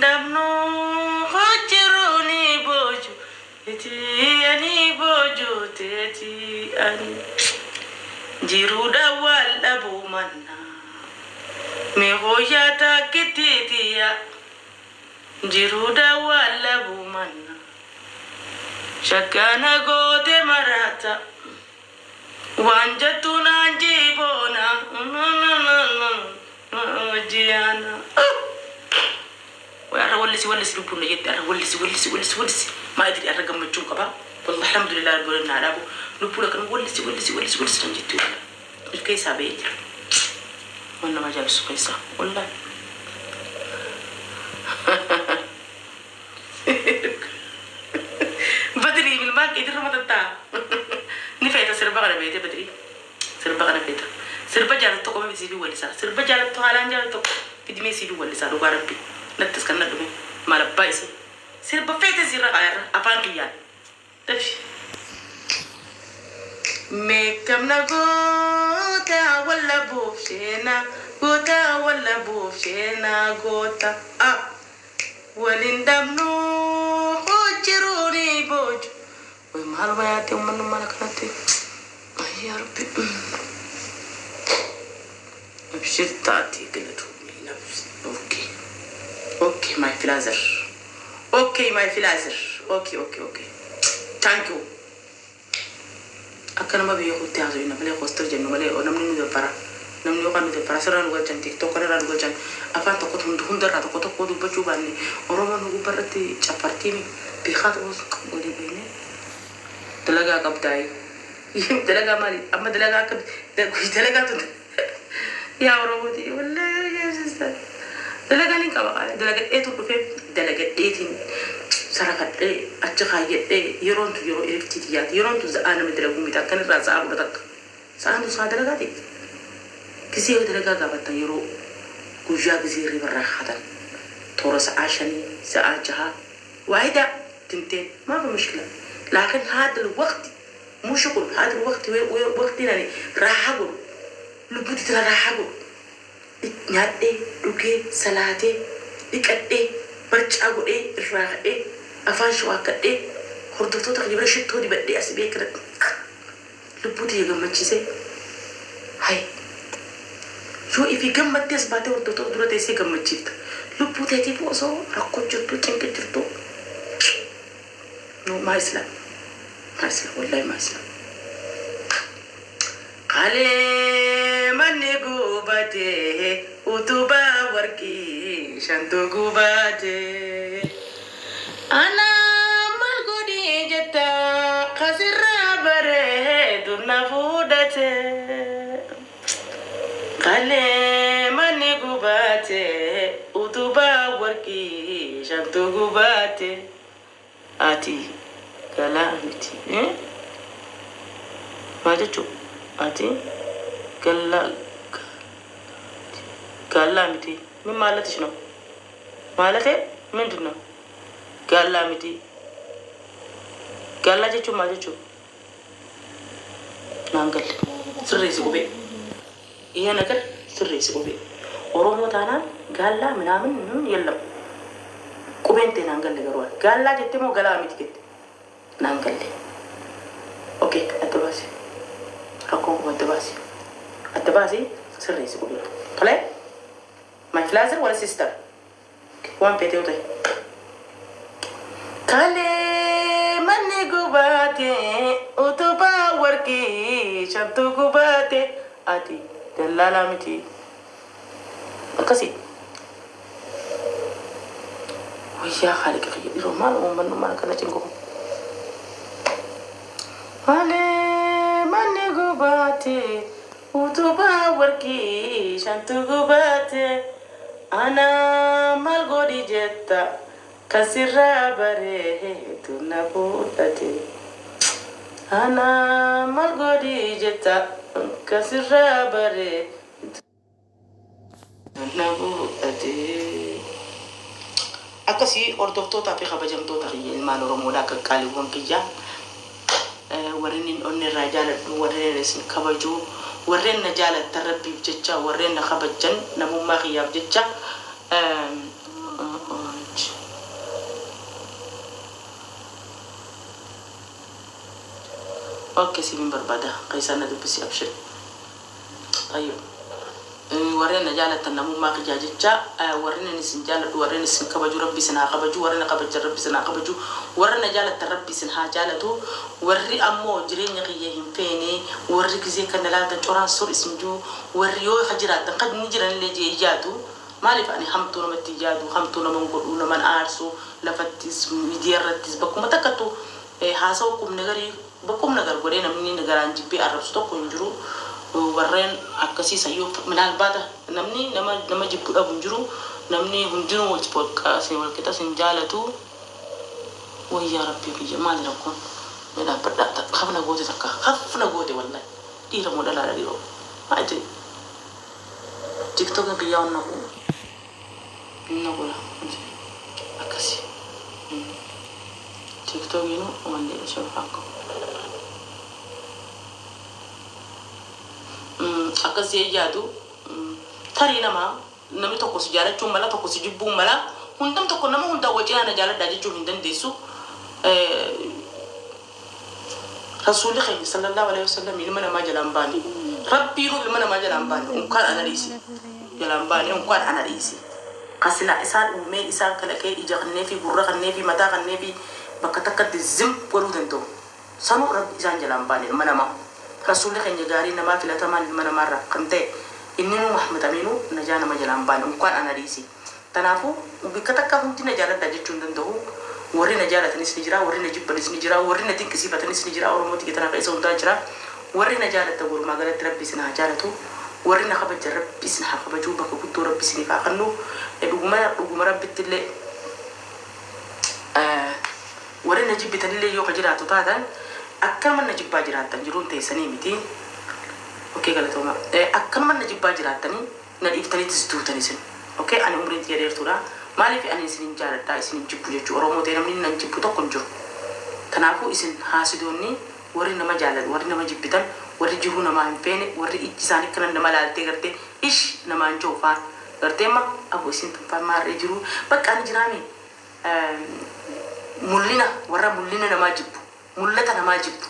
namnu hojiruni boju eti ani boju teti ani jiruda wala bumanna me hoyata kititiya jiruda wala bumanna shakana gote marata wanjatuna jibona jiana وأنا ولسي لبنا جد أنا ولسي ما أدري أنا قم تجون كبا والله الحمد لله رب العالمين على أبو لبنا كان ولسي نجد ولا مش كيسة بيت وانا ما جالس كيسة والله بدري بالماء كده ما تطلع نفعت سربا على بيته بدري سربا على بيته سربا جالس تقوم بيسيلو ولا سار سربا جالس تقالان جالس تقوم كده ما يسيلو ولا سار وقاربي نتس كنا دمي ما لبايسي سربا فيته زيرا غير أبان كيان تفي مكمنا غوتا ولا بوفشينا غوتا ولا بوفشينا غوتا ولندمنو خجروني بوج ومال وياتي ومن ملكنتي يا ربي ابشر تاتي قلتوني نفسي اوكي ماي فلازر اوكي thank you akana mabi yoko tiazo ina bale ko stor jenno bale onam ni do para nam yo kan do para saran go jan tiktok kan ran go jan apa to ko hundar ra to ko do bachu banni oromo no barati chaparti mi bi khat us ko de bene dalaga kabdai dalaga mali amma dalaga kab da ko dalaga to ya oromo di wallahi ya sister dalaga lin ka ba dalaga eto ko fe dalaga etin سرقت أتخيل يرون تيرو إلكتيات يرون تزأنا مدربو ميتا كان الرأس أبغى سأنتو صادر غادي كسي ودرجة قابتا يرو كوجا كسيري براحة تورس عشاني سأجها واحدة تنتين ما في مشكلة لكن هذا الوقت مو شغل هذا الوقت وقت يعني راحة قول لبودي ترى راحة قول نادي دوكي سلاتي ديكتي برجع قول الراحة أفان شو أكده خردتو تقريبا شتو دي بدي أسبيه كده لبودي يجمع شيء هاي شو إفي جمع تيس بعده خردتو دورة تيسي جمع شيء لبودي تي بوسو ركض جتو تنك جتو نو ما يسلم والله ما يسلم قالي مني قوبته وتوبا وركي شنتو قوبته أنا مالقودي جتا خسر بره دون فودته قالي مني قوبته وتوبا وركي شنتو قوبته آتي كلامتي ما جتو آتي كلامتي من مالتي شنو مالتي من دونه كلامتي كلا جتو ما جتو نانغل سريس قبي إيه نقول سريس قبي أرومو تانا كلا منامن يلا قبين تنانغل لغروان كلا جتو مو كلامتي كت نانغل أوكي أتباسي ركوم أتباسي سريس قبي خلاص my father ولا sister وان بيتي وتي كالي مني قباتي وتبا وركي شنتو قباتي آتي دلالا متي أكسي ويا خالق خير رومان ومن ما كنا تنقو كالي مني قباتي وتبا وركي شنتو قباتي أنا مالغودي جتا كسرة بره تنبوتاتي أنا مالغودي جتا كسرة بره تنبوتاتي أكسي أردوتو تابي خبجم تو تغيي المال رمودا كالي وانكيا ورنين أن الرجال ورنين رسم خبجو ورين نجال التربي بجتة ورين خبجن نمو ما غياب جتة اوكي سيبين برباده قيسان بس ابشر. طيب ورينا جالة النمو ما قجاجة ورينا نسن جالة ورينا نسن كبجو ربي سنها كبجو ورينا كبج ربي سنها كبجو ورينا جالة ربي سنها جالة وري أمو جرين يقيهم فيني وري كزي كان لا تجوران صور اسم جو وريو حجرات قد نجرن اللي جي إيجادو ما لي فاني حمتونا متجادو حمتونا منقولونا من آرسو لفتيس مديرتيس بكم تكتو حاسوكم نغري بكم نغر ورينا مني نغران جبي أربستو كنجرو warren akasi sayo menal bata namni nama jipu da bunjuru namni bunjuru wal podcast wal kita senjala tu wa ya rabbi bi jamal lakum mena pada khafna gode takka khafna gode wallahi dira mo dala diro ate tiktok ga yaw nako nako akasi tiktok ino wande so fakko akasi jadu tari nama nami to ko si jara chumala to ko si jibbu mala hundam to ko nama hunda wajina na jara daji chu hindan desu rasul khair sallallahu alaihi wasallam ilmana ma jalan bani rabbi ru ilmana ma jalan bani on kan analisi jalan bani on kan analisi qasila isal umme isal kala kay ijaxne fi burra xane fi mata xane fi bakata zim waru dento sanu rabbi isan jalan bani ilmana ma rasul khair jagari na ma filata man ilmana marra kante inninu muhammad aminu najana ma jalan bani on kan analisi tanafu bikata ka huntina jara daji chundan do ورينا جالة نسنجرا ورينا جبل نسنجرا ورينا تنك سيفة نسنجرا ورموتي كتنا قيسة ونتاجرا ورينا جالة تقول ما قالت ربي سنها جالته ورينا خبج ربي سنها خبجو بك كنتو ربي سني فاقنو بقوم ربي تلي ورينا جبت اللي يوم جراتو تادا أكل من نجيب باجرات تنجرون تيسني متين أوكي قالت هما أكل من نجيب باجرات تاني ناليف تاني تزدو تاني سن أوكي أنا عمري تيار تورا مالي في أنا سنين جارة تا سنين جبوا جبوا أرومو تينا منين نجيبوا تكونجو تناكو إسن حاسدوني ورينا ما جالد ورينا ما جبتان وري جهونا ما هم فين وري إجساني كنا نما لالتي كرتي إيش نما نجوفان كرتي ما أبو إسن تنفع ما رجرو بك أنا جرامي مولينا ورا مولينا نما جبوا مولتا نما جبوا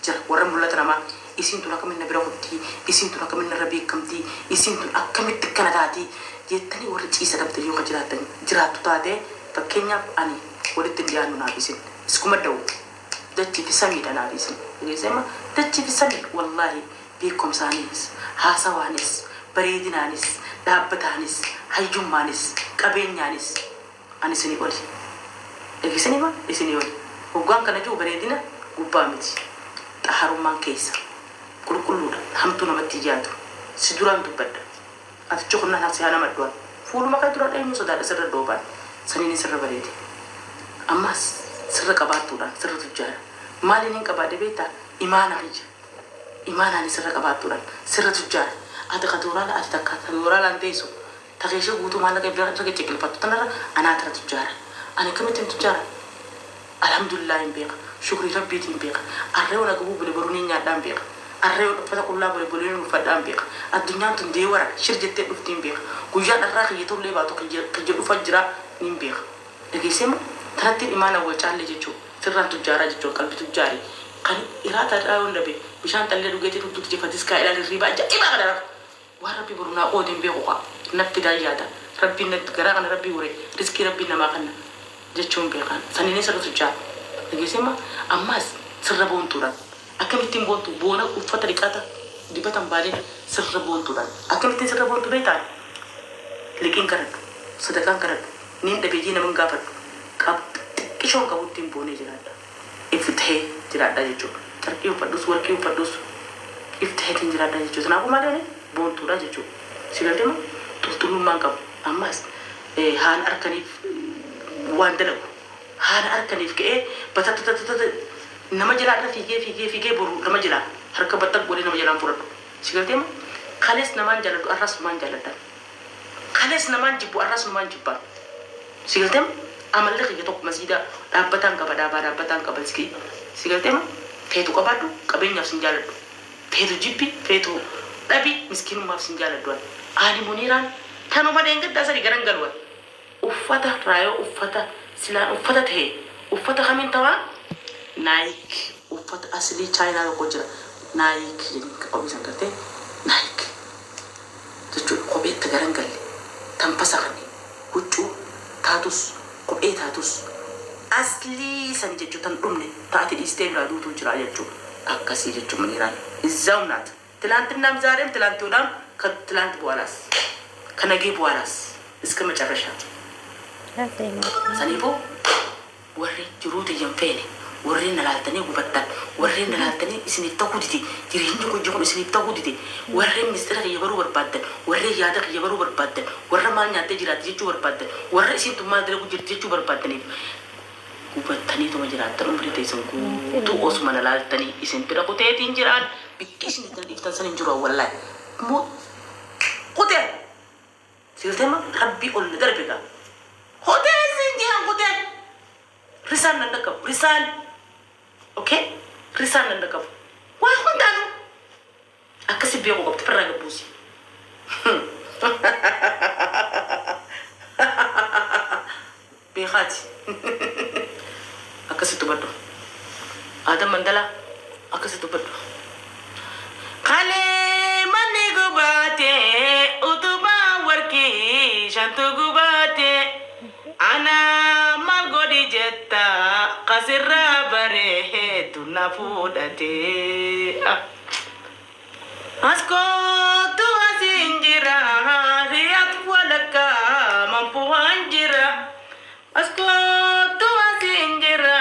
جرا ورا مولتا نما إسن تنا كمن نبرا قدي إسن تنا كمن نربي كمتي إسن تنا أكمل تكنا داتي jettani warri ciisa dabta yoo jiraatan jiraatu taate fakkeenyaaf ani walitti dhiyaannu naafisin iskuma dawu dachii fi samiidha naafisin egeessema dachii fi samii wallaahi beekumsaanis haasawaanis bareedinaanis dhaabbataanis hayyummaanis qabeenyaanis ani isinii oli egeessanima isinii oli hoggaan kana jiru bareedina gubbaa miti xaharummaan keessa qulqulluudha hamtuu namatti ijaatu si duraan dubbadha ati chokna nasiana madwan fulu makai turan ay muso da sirra doban sanini sirra barede amma sirra qabatu dan sirra tujara mali nin qabade beta imana hija imana ni sirra qabatu dan sirra tujara ati qadura la ati takatura la ndeso tagesho gutu mala ke bra ke chekil patu tanara ana tara tujara ani kamitin tujara alhamdulillah imbiq shukri rabbi timbiq arrew na gubu bele baruni nya dambiq arrew fata kullu bele bele nu fadam biq الدنيا تنديورا شرجت تدفتين بيخ كوجان الراخي يطول لي باتو كجل فجرا نيم بيخ لكن سيما ترتيب إيمانا وجعل لي جتشو سرّان تجارة جتشو قلب تجاري كان إرادة راون ربي بشان تلي رجعتي تدوتي فتسكا إلى الربا جا إما غدرا وربي برونا أودين بيخوكا نبي دايادا ربي نتقرا أنا ربي وري رزقي ربي نما كنا جتشون بيخان سنيني سر تجار لكن سيما أماس سرّبون تورا أكمل تيم بون تبونا وفترة كاتا dibatan bari serrebon tudan akan tin serrebon tu betan lekin karat sedekan karat nin de bejina menggapat kap kishon ka butim bone jirada ifthe jirada jecho tarki upadus warki upadus ifthe tin jirada jecho na ko male bon tuda jecho sigalte ma tutulu mangam amas han arkani wandala han arkani ke batata nama jirada fige boru nama jirada harka batak boleh nama jalan pura sigalte ma khalis naman jalan tu arras man jalan dan khalis naman jibu arras naman jibba sigalte ma amal lagi ketok masjida dapatan ka baski sigalte ma fetu kabadu kabenya sinjala fetu jibbi fetu dabi miskin ma sinjala duan ali muniran kanu ma dengat dasari garangalwa uffata rayo uffata sila uffata the uffata khamin tawa naik uffata aslii chaayinaa tokko jira naayik jedhanii qabu isaan gartee naayik jechuudha kopheetti garan galle tampasa kan huccuu taatus kophee taatus aslii san jechuudha tan dhumne taati dhiistee biraa duutuu jira jechuudha akkasii jechuudha maniiraan izzaa'u naata tilaantinnaam zaareem tilaantiudhaam kan tilaanti bu'aalaas kan nagee bu'aalaas iska macarrashaa saniifoo warri jiruutu iyyan feene warreen nalaaltanii gubattan warreen nalaaltanii isiniif ta'uu dide jireenyi kun jiru isiniif ta'uu dide warreen mistira kiyya baruu barbaaddan warreen yaada kiyya baruu barbaaddan warra maal nyaattee jiraatti jechuu barbaaddan warra isin tummaa dalagu jirti jechuu barbaaddaniif gubattaniituma jiraattan umrii teessan guutuu osuma nalaaltanii isin bira kuteetiin jiraan bikki isin ittiin dhiiftan san hin jiru wallaahi moo kutee sigalteema rabbii ol ni darbe gaa kutee isin jiran kutee risaan nan dhaqabu risaan okay risaan nan dhaqabu waa hundaanu akkasi beeku qabdi firraa gabbuusi beekaati akkasi dubbadhu Adam Mandala akkasi dubbadhu kalee manni gubaate utubaa warqii shantu gubaate ana mal godi jetta qasirra bare tunna fudate asko tu asinjira riyat walaka mampu anjira asko tu asinjira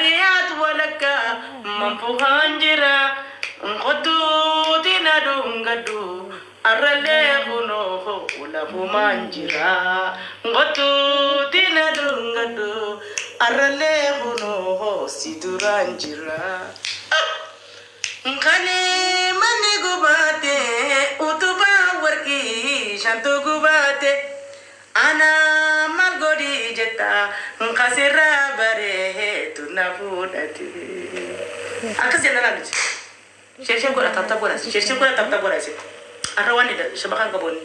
riyat walaka mampu anjira ngotu tinadungadu arale huno ula fumanjira ngotu tinadungadu arale huno siduranjira kane mani gubate utuba warki shantu gubate ana malgodi jetta kasira bare tunafudati akasi nana niti sheshen ko tapta gora sheshen ko tapta gora se arrawani da shabakan gaboni